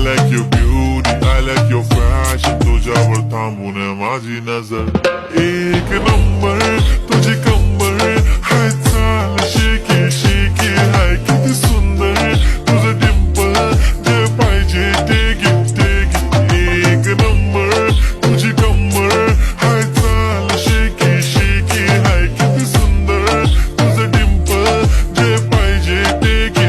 like your beauty, I like your fashion. तुझ्यावर थांबून माझी नजर एक नंबर तुझी कंबर हाय चाल शेकी शेकी हाय किती सुंदर तुझं डिंपल जे पाहिजे ते घे एक नंबर तुझी कंबर हाय चाल शेकी शेकी हाय किती सुंदर तुझं डिंपल जे पाहिजे ते घे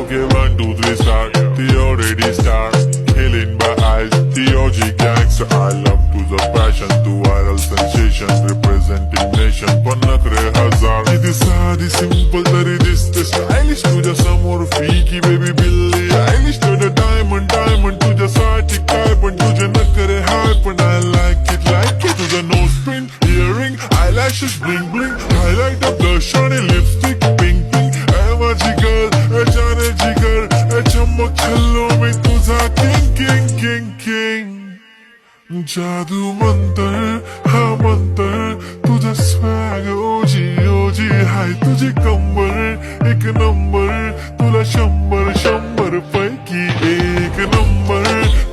Okay, 1, 2, 3, start. The already start. Killing my eyes. The OG gangster. I love to the passion. To viral sensation. Representing nation. पण नखरे हजार. किती साधी simple तरी दिसते stylish. तुझ्या समोर फिकी baby बिल्ली Eilish. तुझं diamond तुझ्यासाठी काय पण तुझे नखरे हाय पण I like it. तुझं nose pin, earring, eyelashes bling bling. Highlight the blush आणि lipstick pink. माझी girl जाने जिगर चमक छल्लो में तुझा king जादू मंतर हा मंतर तुझा swag ओजी हाय तुझी कंबर एक नंबर तुला 100 पैकी एक नंबर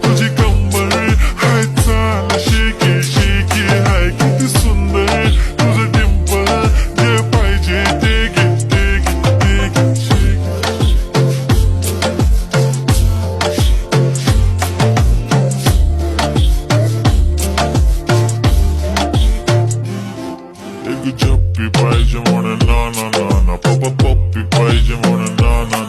तुझी कंबर हाय चाल शेकी शेकी हाय किती सुंदर तुझं डिंपल जे पाहिजे ते Jumpi paise mona na na na na papa poppy paise mona na na